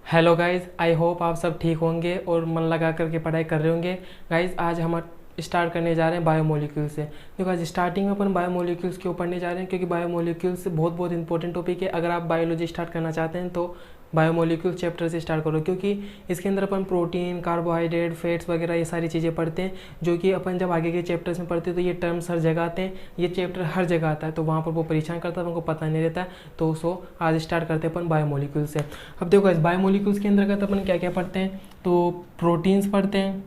Hello guys, I hope आप सब ठीक होंगे और मन लगा करके पढ़ाई कर रहे होंगे। गाइस आज हम स्टार्ट करने जा रहे हैं बायोमोलिक्यूल से। देखो आज स्टार्टिंग में अपन बायोमोलिक्यूल्स क्यों पढ़ने जा रहे हैं, क्योंकि बायोमोलिक्यूल्स बहुत इंपॉर्टेंट टॉपिक है। अगर आप बायोलॉजी स्टार्ट करना चाहते हैं तो बायोमोलिक्यूल चैप्टर से स्टार्ट करो, क्योंकि इसके अंदर अपन प्रोटीन, कार्बोहाइड्रेट, फैट्स वगैरह ये सारी चीज़ें पढ़ते हैं, जो कि अपन जब आगे के चैप्टर्स में पढ़ते हैं तो ये टर्म्स हर जगह आते हैं, ये चैप्टर हर जगह आता है, तो वहाँ पर वो परेशान करता है, उनको पता नहीं रहता है। तो सो आज स्टार्ट करते हैं अपन बायोमोलिक्यूल से। अब देखो इस बायोमोलिक्यूल्स के अंतर्गत अपन क्या क्या पढ़ते हैं, तो प्रोटीन्स पढ़ते हैं,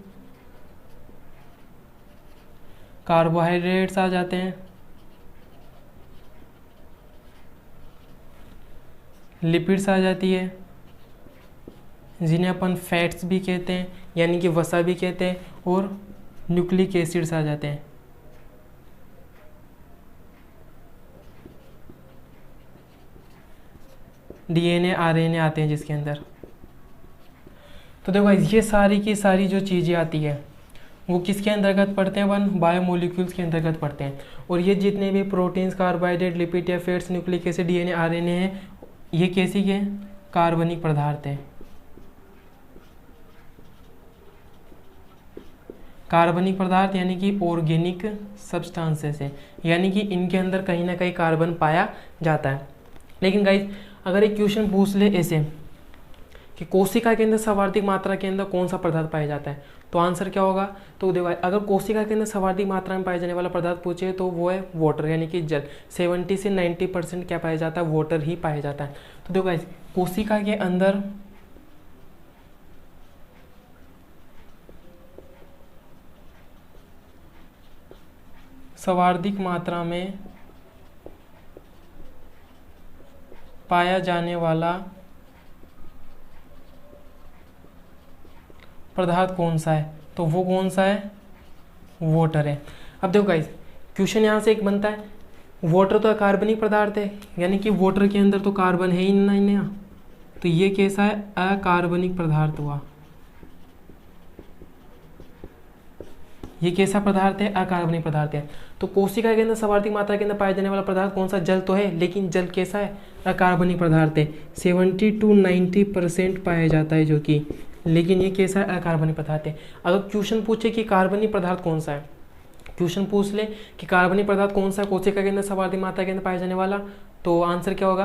कार्बोहाइड्रेट्स आ जाते हैं, लिपिड्स आ जाती है, जिन्हें अपन फैट्स भी कहते हैं यानी कि वसा भी कहते हैं, और न्यूक्लिक एसिड्स आ जाते हैं। डीएनए, आरएनए आते हैं जिसके अंदर। तो देखो ये सारी की सारी जो चीज़ें आती है वो किसके अंतर्गत पढ़ते हैं, अपन बायोमोलिक्यूल्स के अंतर्गत पढ़ते हैं। और ये जितने भी प्रोटीन्स, कार्बोहाइड्रेट, लिपिड या fats, nucleic acid, DNA, RNA हैं, ये कैसी के कार्बनिक पदार्थ हैं। कार्बनिक पदार्थ यानी कि ऑर्गेनिक सब्सटेंसेस है, यानी कि इनके अंदर कहीं ना कहीं कार्बन पाया जाता है। लेकिन गाइस अगर एक क्वेश्चन पूछ ले ऐसे कि कोशिका के अंदर सर्वाधिक मात्रा के अंदर कौन सा पदार्थ पाया जाता है, तो आंसर क्या होगा। तो देखो अगर कोशिका के अंदर सर्वाधिक मात्रा में पाए जाने वाला पदार्थ पूछे तो वो है वाटर, यानी कि जल। 70 से 90% क्या पाया जाता है, वाटर ही पाया जाता है। तो देखो गाइस कोशिका के अंदर सर्वाधिक मात्रा में पाया जाने वाला पदार्थ कौन सा है, तो वो कौन सा है, वाटर है। अब देखो गाइस क्वेश्चन यहाँ से एक बनता है, वाटर तो अकार्बनिक पदार्थ है, यानी कि वाटर के अंदर तो कार्बन है ही नहीं, तो ये कैसा है, अकार्बनिक पदार्थ हुआ। ये कैसा पदार्थ है, अकार्बनिक पदार्थ है। तो कोशिका के अंदर सर्वाधिक मात्रा के अंदर पाया जाने वाला पदार्थ कौन सा, जल तो है, लेकिन जल कैसा है, अकार्बनिक पदार्थ है। 70 to 90% पाया जाता है जो कि, लेकिन ये कैसा है, अकार्बनिक पदार्थ है। अगर क्वेश्चन पूछे कि कार्बनिक पदार्थ कौन सा है, क्वेश्चन पूछ ले कि कार्बनिक पदार्थ कौन सा है कोशिका के अंदर सर्वाधिक मात्रा के अंदर पाया जाने वाला, तो आंसर क्या होगा,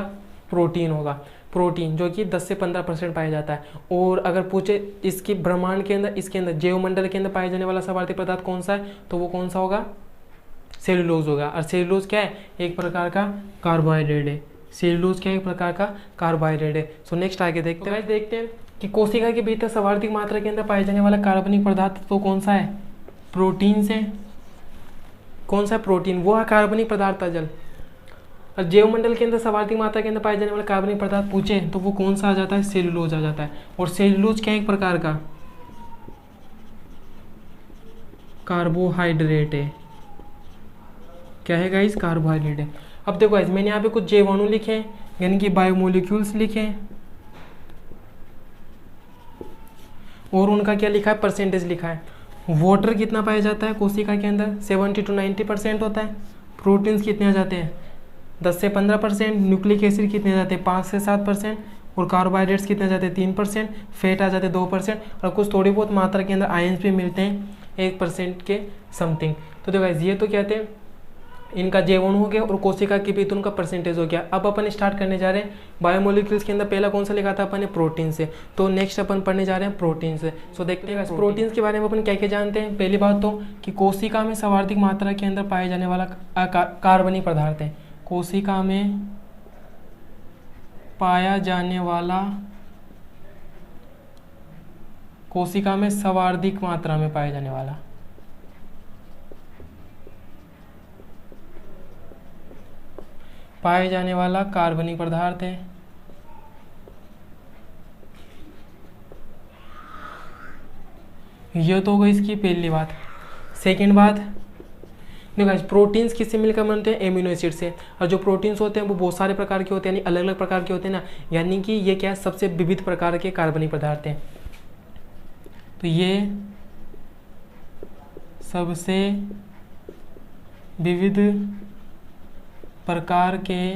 प्रोटीन होगा। प्रोटीन जो कि 10 से 15% पाया जाता है। और अगर पूछे इसकी ब्रह्मांड के अंदर, इसके अंदर जैवमंडल के अंदर पाया जाने वाला सर्वाधिक पदार्थ कौन सा है, तो वो कौन सा होगा, सेलुलोज होगा। और सेलुलोज क्या है, एक प्रकार का कार्बोहाइड्रेट है। सेलुलोज क्या है, एक प्रकार का कार्बोहाइड्रेट है। सो नेक्स्ट आगे देखते हैं, देखते हैं कि कोशिका के भीतर सर्वाधिक मात्रा के अंदर पाया जाने वाला कार्बनिक पदार्थ तो कौन सा है, प्रोटीन से। कौन सा प्रोटीन, वो है कार्बनिक पदार्थ था जल। और जैवमंडल के अंदर सर्वाधिक मात्रा के अंदर पाए जाने वाला कार्बनिक पदार्थ पूछे तो वो कौन सा आ जाता है, सेलुलोज आ जाता है। और सेलुलोज क्या है, एक प्रकार का कार्बोहाइड्रेट है। क्या है गाइस, कार्बोहाइड्रेट है। अब देखो गाइस मैंने यहाँ पे कुछ जैवाणु लिखे हैं, यानी कि बायोमोलिक्यूल्स लिखे हैं, और उनका क्या लिखा है, परसेंटेज लिखा है। वाटर कितना पाया जाता है कोशिका के अंदर, 70 to 90% होता है। प्रोटीन्स कितने आ जाते हैं, 10 से 15%। न्यूक्लिक एसिड कितने आ जाते हैं, 5 से 7%। और कार्बोहाइड्रेट्स कितने आ जाते हैं, 3%। फैट आ जाते हैं 2%। और कुछ थोड़ी बहुत मात्रा के अंदर आयंस भी मिलते हैं 1% के समथिंग। तो देखो ये तो कहते हैं इनका जैवाणु हो गया, और कोशिका के भी तो उनका परसेंटेज हो गया। अब अपन स्टार्ट करने जा रहे हैं बायोमोलिक्यूल्स के अंदर पहला कौन सा लिखा था अपन ने, प्रोटीन से। तो नेक्स्ट अपन पढ़ने जा रहे हैं प्रोटीन से। सो देखते हैं प्रोटीन्स के बारे में अपन क्या क्या जानते हैं। पहली बात तो कि कोशिका में सर्वाधिक मात्रा के अंदर पाए जाने वाला कार्बनिक पदार्थ है। कोशिका में पाया जाने वाला, कोशिका में सर्वाधिक मात्रा में पाया जाने वाला कार्बनिक पदार्थ है। यह तो होगा इसकी पहली बात। सेकंड बात, देखो गाइस प्रोटीन्स किससे मिलकर बनते हैं, एमिनो एसिड से। और जो प्रोटीन्स होते हैं वो बहुत सारे प्रकार के होते हैं, यानी अलग अलग प्रकार के होते हैं ना, यानी कि ये क्या है, सबसे विविध प्रकार के कार्बनिक पदार्थ हैं। तो ये सबसे विविध प्रकार के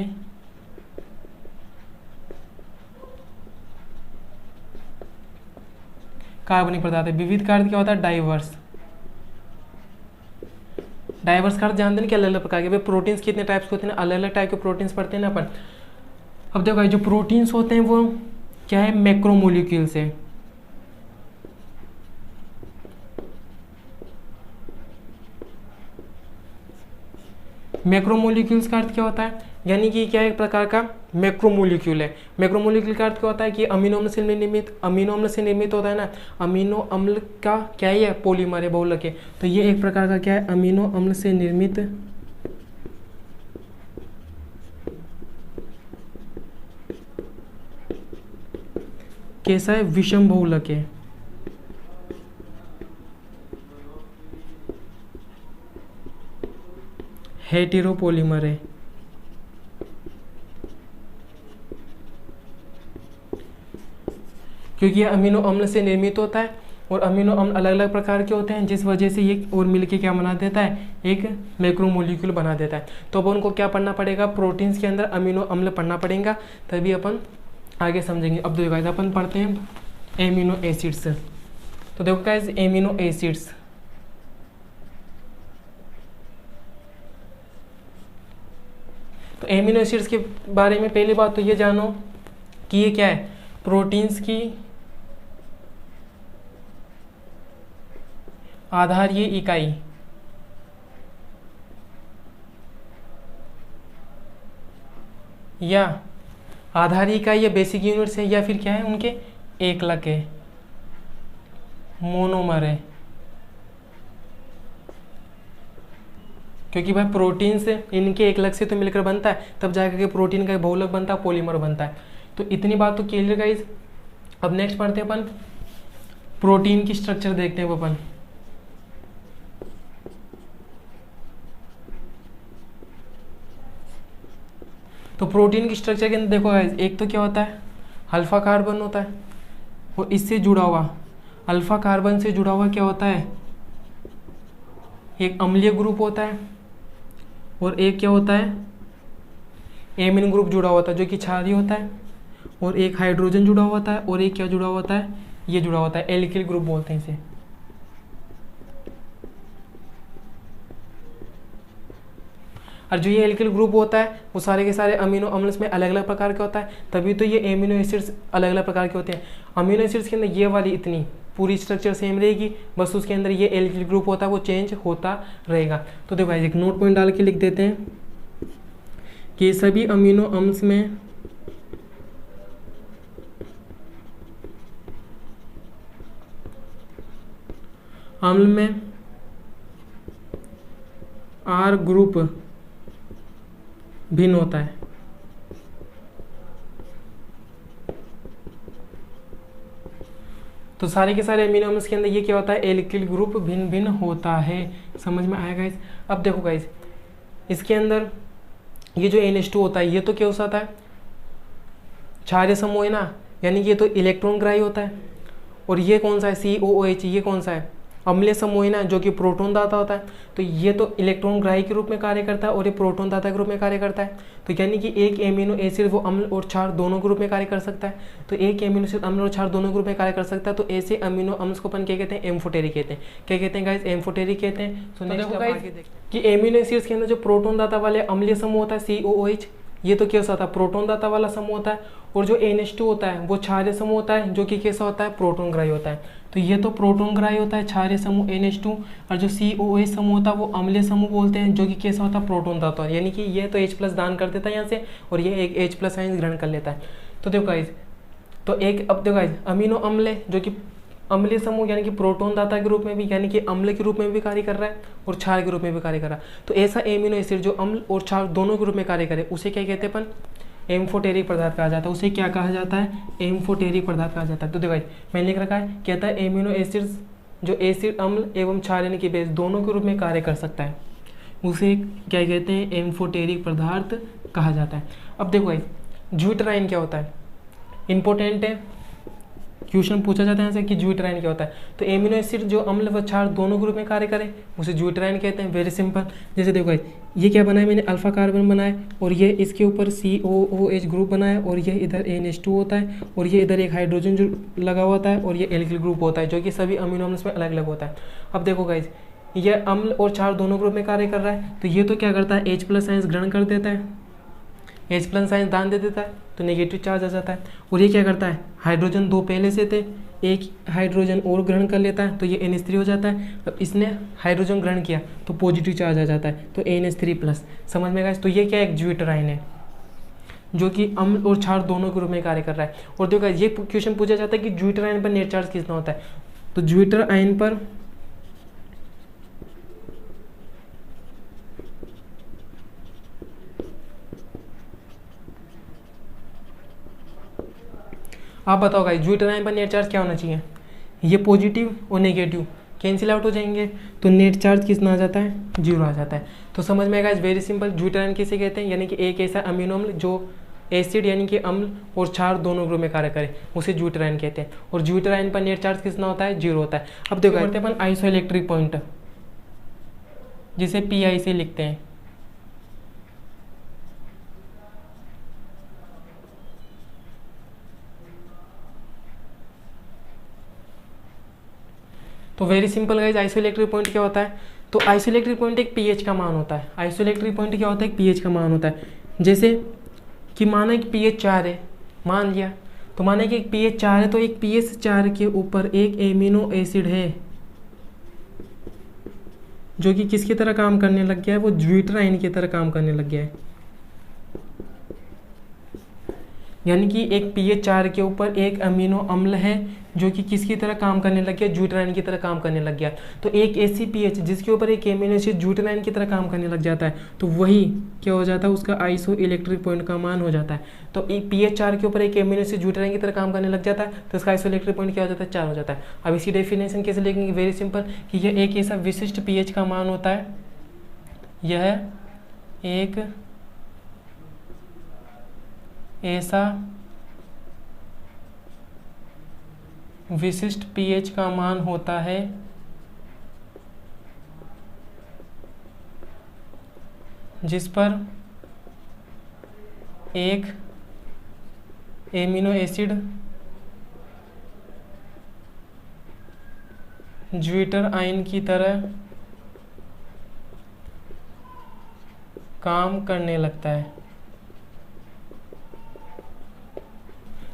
कार्बनिक पदार्थ है। विविध का अर्थ क्या होता है? डाइवर्स। डाइवर्स का अर्थ जानते हैं कि अलग अलग प्रकार के। भाई प्रोटीन्स कितने टाइप्स के होते हैं? अलग अलग टाइप के प्रोटीन्स पढ़ते हैं ना अपन। अब देखो जो प्रोटीन्स होते हैं वो क्या है? मैक्रोमोलिक्यूल्स है। मैक्रोमोलिक्यूल्स का अर्थ क्या होता है? यानी कि क्या एक प्रकार का मैक्रोमोलिक्यूल है। मैक्रोमोलिक्यूल का अर्थ क्या होता है कि अमीनो अम्ल से निर्मित होता है ना। अमीनो अम्ल का क्या है? पॉलीमर है, बहुलक है। तो ये एक प्रकार का क्या है? अमीनो अम्ल से निर्मित कैसा है? विषम बहुलक है। हेटेरोपॉलीमर है। क्योंकि ये अमीनो अम्ल से निर्मित होता है और अमीनो अम्ल अलग अलग प्रकार के होते हैं, जिस वजह से ये और मिलके क्या बना देता है? एक मैक्रोमोलिक्यूल बना देता है। तो अपन को क्या पढ़ना पड़ेगा? प्रोटीन्स के अंदर अमीनो अम्ल पढ़ना पड़ेगा, तभी अपन आगे समझेंगे। अब देखो गाइस अपन पढ़ते हैं एमिनो एसिड्स। तो देखो गाइस एमिनो एसिड्स, तो एमिनो एसिड्स के बारे में पहली बात तो ये जानो कि ये क्या है? प्रोटीन्स की आधारीय इकाई या आधारीय इकाई या बेसिक यूनिट्स है, या फिर क्या है? उनके एकलक है, मोनोमर है। क्योंकि भाई प्रोटीन से इनके एकलक से तो मिलकर बनता है, तब जाकर के प्रोटीन का बहुलक बनता है, पॉलीमर बनता है। तो इतनी बात तो क्लियर गाइस। अब नेक्स्ट पढ़ते हैं अपन प्रोटीन की स्ट्रक्चर, देखते हैं अपन। तो प्रोटीन की स्ट्रक्चर के अंदर देखो गाइस, एक तो क्या होता है? अल्फा कार्बन होता है, और इससे जुड़ा हुआ अल्फा कार्बन से जुड़ा हुआ क्या होता है? एक अम्लीय ग्रुप होता है, और एक क्या होता है? एमिन ग्रुप जुड़ा होता है जो कि क्षारीय होता है, और एक हाइड्रोजन जुड़ा हुआ होता है, और एक क्या जुड़ा होता है? ये जुड़ा होता है, एल्किल ग्रुप बोलते हैं इसे। और जो ये एल्किल ग्रुप होता है वो सारे के सारे अमीनो अम्ल में अलग अलग प्रकार के होता है, तभी तो ये एमिनो एसिड्स अलग अलग प्रकार के होते हैं। अमीनो एसिड्स के अंदर ये वाली इतनी पूरी स्ट्रक्चर सेम रहेगी, बस उसके अंदर ये एल्किल ग्रुप होता है वो चेंज होता रहेगा। तो देखो भाई एक नोट पॉइंट डाल के लिख देते हैं कि सभी अमीनो अम्ल में अम्ल में आर ग्रुप भिन्न होता है। तो सारे के सारे अमीनो अम्ल के अंदर ये क्या होता है? एल्किल ग्रुप भिन्न भिन्न होता है। समझ में आएगा गाइस? अब देखो गाइस इसके अंदर ये जो NH2 होता है ये तो क्या हो जाता है? क्षारीय समूह है ना, यानी कि ये तो इलेक्ट्रॉन ग्राही होता है। और ये कौन सा है? COOH, ये कौन सा है? अम्लीय समूह है ना, जो कि प्रोटॉन दाता होता है। तो ये तो इलेक्ट्रॉन ग्राही के रूप में कार्य करता है और ये प्रोटॉन दाता के रूप में कार्य करता है। तो यानी कि एक एमिनो एसिड वो अम्ल और क्षार दोनों ग्रुप में कार्य कर सकता है। तो एक एमिनो एसिड अम्ल और क्षार दोनों ग्रुप में कार्य कर सकता है। तो ऐसे अमीनो अम्ल को अपन क्या कहते हैं? एम्फोटेरिक कहते हैं। क्या कहते हैं गाइस? एम्फोटेरिक कहते हैं। तो देखो गाइस कि एमिनो एसिड्स के अंदर जो प्रोटॉन दाता वाले अम्लीय समूह होता है COOH, ये तो कैसा होता है? प्रोटॉन दाता वाला समूह होता है। और जो NH2 होता है वो क्षारीय समूह होता है, जो कि कैसा होता है? प्रोटॉन ग्राही होता है। तो ये तो प्रोटॉन ग्राही होता है क्षारीय समूह NH2, और जो COOH समूह होता है वो अम्लीय समूह बोलते हैं, जो कि कैसा होता है? प्रोटॉन दाता है। यानी कि ये तो H+ दान कर देता है यहाँ से, और ये एक H+ आयन ग्रहण कर लेता है। तो देखो गाइस, तो एक अब देखो गाइस अमीनो अम्ल है जो कि अम्लीय समूह यानी कि प्रोटॉन दाता के रूप में भी, यानी कि अम्ल के रूप में भी कार्य कर रहा है और क्षार के रूप में भी कार्य कर रहा है। तो ऐसा एमिनो एसिड जो अम्ल और क्षार दोनों के रूप में कार्य करे उसे क्या कहते हैं अपन? एम्फोटेरिक पदार्थ कहा जाता है। उसे क्या कहा जाता है? एम्फोटेरिक पदार्थ कहा जाता है। तो देखो मैंने लिख रखा है, कहता है एमिनो एसिड्स जो एसिड अम्ल एवं क्षार यानी कि बेस दोनों के रूप में कार्य कर सकता है, उसे क्या कहते हैं? एम्फोटेरिक पदार्थ कहा जाता है। अब देखो भाई ज्यूटराइन क्या होता है? इंपॉर्टेंट है, क्वेश्चन पूछा जाता है यहाँ से कि ज्यूटराइन क्या होता है। तो एमिनो एसिड जो अम्ल व क्षार दोनों ग्रुप में कार्य करे उसे ज्यूटराइन कहते हैं। Very simple. जैसे देखो भाई ये क्या बनाया मैंने, अल्फा कार्बन बनाया, और ये इसके ऊपर COOH ग्रुप बनाया, और ये इधर NH2 होता है, और ये इधर एक हाइड्रोजन जो लगा होता है, और ये एल्किल ग्रुप होता है जो कि सभी अमीनो एसिड्स में अलग अलग होता है। अब देखो गाइज, ये अम्ल और क्षार दोनों ग्रुप में कार्य कर रहा है, तो ये तो क्या करता है, H+ आयंस ग्रहण कर देता है, H+ आयंस दान दे देता है, तो नेगेटिव चार्ज आ जाता है। और ये क्या करता है, हाइड्रोजन 2 पहले से थे, एक हाइड्रोजन और ग्रहण कर लेता है, तो ये NH3 हो जाता है। अब इसने हाइड्रोजन ग्रहण किया तो पॉजिटिव चार्ज आ जाता है, तो NH3+। समझ में गाइस, तो ये क्या है, एक ज्यूटर आयन है जो कि अम्ल और क्षार दोनों के रूप में कार्य कर रहा है। और देखो ये क्वेश्चन पूछा जाता है कि ज्यूटर आयन पर नेट चार्ज कितना होता है, तो ज्यूटर आयन पर आप बताओ गाइस, ज्यूटर आयन पर नेट चार्ज क्या होना चाहिए, ये पॉजिटिव और नेगेटिव कैंसिल आउट हो जाएंगे, तो नेट चार्ज कितना आ जाता है, 0 आ जाता है। तो समझ में आएगा, वेरी सिंपल। ज्यूटर आयन किसे कहते हैं, यानी कि एक ऐसा अमीनो अम्ल जो एसिड यानी कि अम्ल और क्षार दोनों ग्रुप में कार्य करे, उसे ज्यूटर आयन कहते हैं। और ज्यूटर आयन पर नेट चार्ज कितना होता है, 0 होता है। अब देखो करते हैं अपन आइसोइलेक्ट्रिक पॉइंट, जिसे PI से लिखते हैं। तो very simple guys, isoelectric point क्या होता है, तो आइसोइलेक्ट्रिक पॉइंट एक pH का मान होता है। आइसोइलेक्ट्रिक पॉइंट क्या होता है, एक pH का मान होता है। जैसे कि माना कि pH 4 है, मान लिया, तो माना कि एक pH 4 है, तो एक pH 4 के ऊपर एक एमिनो एसिड है जो कि किसकी तरह काम करने लग गया है, वो ज्यूटर आयन की तरह काम करने लग गया है। यानी कि एक pH 4 के ऊपर एक अमीनो अम्ल है जो कि किसकी तरह काम करने लग गया, ज्यूटर आयन की तरह काम करने लग गया। तो एक ऐसी pH जिसके ऊपर एक एमिनो एसिड ज्यूटर आयन की तरह काम करने लग जाता है, तो वही क्या हो जाता है, उसका आइसो इलेक्ट्रिक पॉइंट का मान हो जाता है। तो एक pH 4 के ऊपर एक एमिनो एसिड ज्यूटर आयन की तरह काम करने लग जाता है, तो इसका आइसो इलेक्ट्रिक पॉइंट क्या हो जाता है, 4 हो जाता है। अब इसी डेफिनेशन कैसे लिखेंगे, वेरी सिंपल, कि यह एक ऐसा विशिष्ट pH का मान होता है, यह एक ऐसा विशिष्ट pH का मान होता है जिस पर एक एमिनो एसिड ज्यूटर आयन की तरह काम करने लगता है।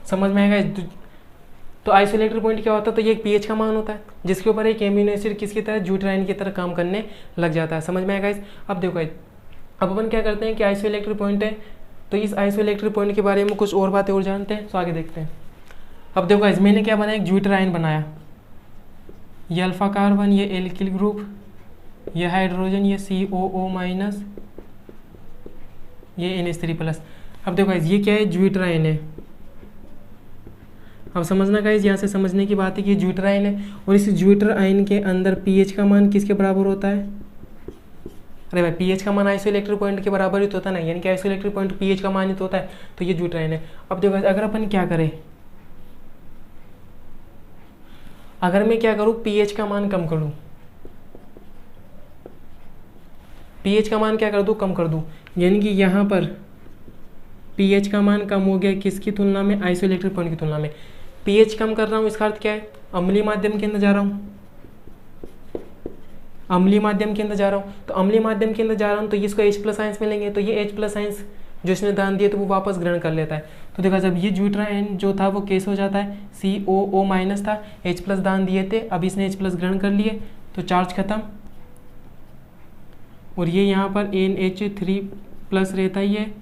समझ में आएगा। तो आइसोइलेक्ट्रिक पॉइंट क्या होता है, तो ये एक pH का मान होता है जिसके ऊपर एक एमिनो एसिड किसकी तरह, ज्यूटर आयन की तरह काम करने लग जाता है। समझ में आएगा। अब देखो अब अपन क्या करते हैं कि आइसोइलेक्ट्रिक पॉइंट है, तो इस आइसोइलेक्ट्रिक पॉइंट के बारे में कुछ और बातें और जानते हैं, तो आगे देखते हैं। अब देखो गाइस, मैंने क्या बनाया, एक ज्यूटर आयन बनाया, ये अल्फा कार्बन, ये एल्किल ग्रुप, ये हाइड्रोजन, ये COO-, ये NH3+। अब देखो गाइस, ये क्या है, ज्यूटर आयन है। अब समझना गाइस, यहाँ से समझने की बात है कि ये ज्यूटर आयन है, और इस ज्यूटर आयन के अंदर pH का मान किसके बराबर होता है, अरे भाई pH का मान आइसोइलेक्ट्रिक पॉइंट के बराबर ही तो होता है ना, यानी कि आइसोइलेक्ट्रिक पॉइंट pH का मान ही तो होता है, तो ये ज्यूटर आयन है। अब देखो अगर अपन क्या करें, अगर मैं क्या करूँ, pH का मान कम कर दूँ, pH का मान क्या कर दूँ, कम कर दूँ, यानी कि यहाँ पर pH का मान कम हो गया किसकी तुलना में, आइसोइलेक्ट्रिक पॉइंट की तुलना में। pH कम कर रहा हूँ, इसका अर्थ क्या है, अम्लीय माध्यम के अंदर जा रहा हूँ, अम्लीय माध्यम के अंदर जा रहा हूँ, तो अम्लीय माध्यम के अंदर जा रहा हूँ, तो इसको H+ आयंस मिलेंगे, तो ये H+ आयंस जो इसने दान दिए तो वो वापस ग्रहण कर लेता है। तो देखा जब ये ज्यूटर आयन जो था वो कैसे हो जाता है, COO- था, H+ दान दिए थे, अब इसने H+ ग्रहण कर लिए, तो चार्ज खत्म, और ये यहाँ पर NH3+ रहता ही है,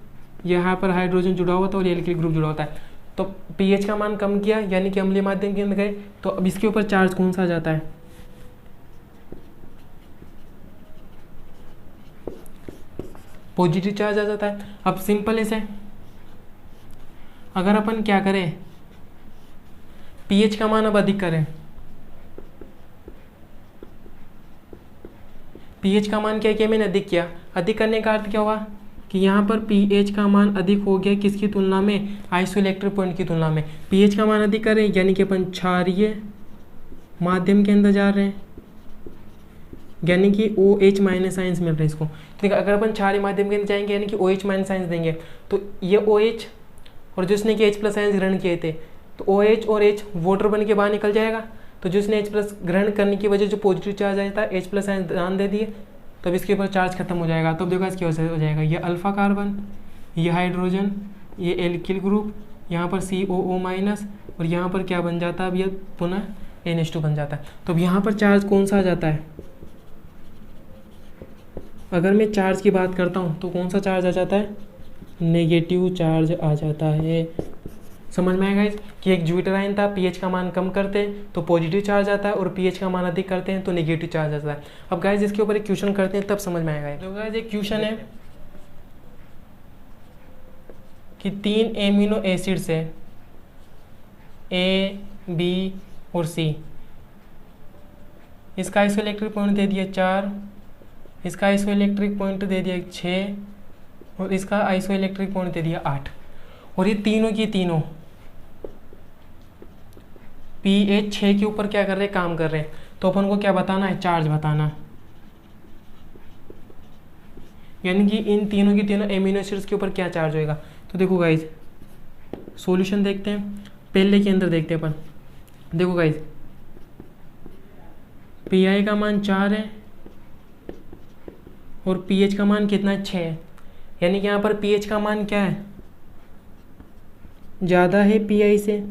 यहाँ पर हाइड्रोजन जुड़ा हुआ था और एल्किल ग्रुप जुड़ा होता है। तो pH का मान कम किया, यानी कि अम्लीय माध्यम के अंदर गए, तो अब इसके ऊपर चार्ज कौन सा आ जाता है, पॉजिटिव चार्ज आ जाता है। अब सिंपल इसे अगर अपन क्या करें, pH का मान अब अधिक करें, pH का मान क्या किया मैंने, अधिक किया, अधिक करने का अर्थ क्या हुआ कि यहाँ पर pH का मान अधिक हो गया किसकी तुलना में, आइसोइलेक्ट्रिक पॉइंट की तुलना में। pH का मान अधिक करें यानी कि अपन क्षारीय माध्यम के अंदर जा रहे हैं, यानी कि OH माइनस आइंस मिल रहे हैं इसको। ठीक है, अगर अपन क्षारीय माध्यम के अंदर जाएंगे यानी कि OH माइनस आइंस देंगे तो ये OH और जिसने कि H प्लस आइंस ग्रहण किए थे तो OH और H वाटर बन के बाहर निकल जाएगा। तो जिसने H प्लस ग्रहण करने की वजह जो पॉजिटिव चार्ज आया था H प्लस आइंस दान दे दिए, तब इसके ऊपर चार्ज खत्म हो जाएगा। तो देखो इसकी वजह से हो जाएगा ये अल्फा कार्बन, ये हाइड्रोजन, ये एल्किल ग्रुप, यहाँ पर COO माइनस और यहाँ पर क्या बन जाता है अब ये पुनः NH2 बन जाता है। तो अब यहाँ पर चार्ज कौन सा आ जाता है, अगर मैं चार्ज की बात करता हूँ तो कौन सा चार्ज आ जाता है, नेगेटिव चार्ज आ जाता है। समझ में आएगा कि एक ज्यूटर आयन था, pH का मान कम करते हैं तो पॉजिटिव चार्ज आता है और pH का मान अधिक करते हैं तो नेगेटिव चार्ज आता है। अब गाइस इसके ऊपर एक क्वेश्चन करते हैं तब समझ में आएगा। तो गाइस एक क्वेश्चन है कि 3 एमिनो एसिड्स है A, B और C, इसका आइसोइलेक्ट्रिक पॉइंट दे दिया 4, इसका आइसोइलेक्ट्रिक पॉइंट दे दिया 6 और इसका आइसोइलेक्ट्रिक पॉइंट दे दिया 8, और ये तीनों की तीनों pH 6 के ऊपर क्या कर रहे हैं, काम कर रहे हैं। तो अपन को क्या बताना है, चार्ज बताना, यानी कि इन तीनों की तीनों एमिनो एसिड्स के ऊपर क्या चार्ज होएगा। तो देखो गाइज सॉल्यूशन देखते हैं, पहले के अंदर देखते हैं अपन। देखो गाइज Pi का मान 4 है और pH का मान कितना है, 6 है, यानी कि यहाँ पर pH का मान क्या है, ज़्यादा है Pi से।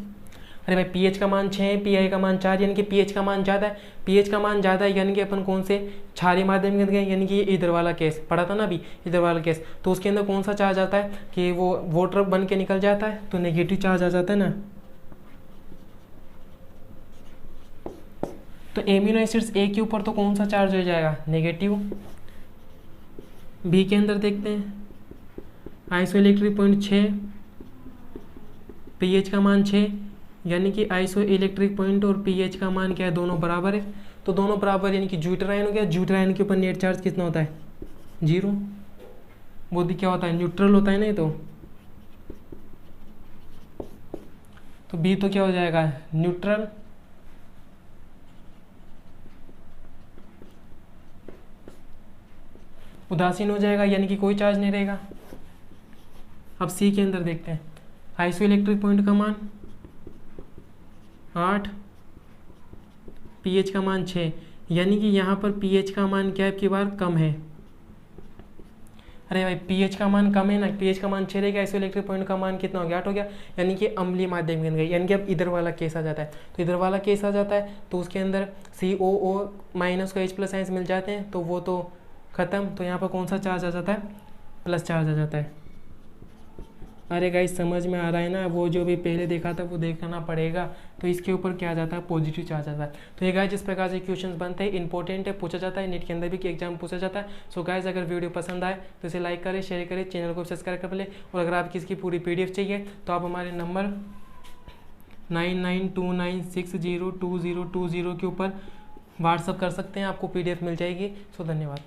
अरे भाई pH का मान 6 है, Pi का मान 4, यानी कि pH का मान ज़्यादा है। pH का मान ज़्यादा है यानी कि अपन कौन से क्षारीय माध्यम के अंदर गए, यानी कि ये इधर वाला केस पढ़ा था ना अभी, इधर वाला केस, तो उसके अंदर कौन सा चार्ज आता है कि वो वाटर बन के निकल जाता है तो नेगेटिव चार्ज आ जाता है ना। तो एमिनो एसिड्स A के ऊपर तो कौन सा चार्ज हो जाएगा, नेगेटिव। B के अंदर देखते हैं, आइसोइलेक्ट्रिक पॉइंट 6, pH का मान 6, यानी कि आइसोइलेक्ट्रिक पॉइंट और pH का मान क्या है, दोनों बराबर है। तो दोनों बराबर यानी कि ज्यूटर आयन हो गया, ज्यूटर आयन के ऊपर नेट चार्ज कितना होता है, 0। वो भी क्या होता है, न्यूट्रल होता है ना। तो B तो क्या हो जाएगा, न्यूट्रल। उदासीन हो जाएगा यानी कि कोई चार्ज नहीं रहेगा। अब C के अंदर देखते हैं, आइसोइलेक्ट्रिक पॉइंट का मान 8, pH का मान 6, यानी कि यहाँ पर pH का मान क्या है, की बार कम है। अरे भाई pH का मान कम है ना, pH का मान 6 रहेगा, आइसोइलेक्ट्रिक पॉइंट का मान कितना हो गया, 8 हो गया, यानी कि अम्लीय माध्यम के अंदर, यानी कि अब इधर वाला केस आ जाता है। तो इधर वाला केस आ जाता है तो उसके अंदर COO माइनस को H प्लस आइंस मिल जाते हैं तो वो तो ख़त्म। तो यहाँ पर कौन सा चार्ज आ जाता है, प्लस चार्ज आ जाता है। अरे गाइस समझ में आ रहा है ना, वो जो भी पहले देखा था वो देखना पड़ेगा। तो इसके ऊपर क्या आ जाता है, पॉजिटिव चार्ज आता है। तो ये गाइस जिस प्रकार से क्वेश्चंस बनते हैं, इंपॉर्टेंट है, पूछा जाता है, नीट के अंदर भी एग्जाम पूछा जाता है। सो गाइस अगर वीडियो पसंद आए तो इसे लाइक करें, शेयर करें, चैनल को सब्सक्राइब कर ले। और अगर आपकी इसकी पूरी PDF चाहिए तो आप हमारे नंबर 9929602020 के ऊपर व्हाट्सअप कर सकते हैं, आपको PDF मिल जाएगी। सो धन्यवाद।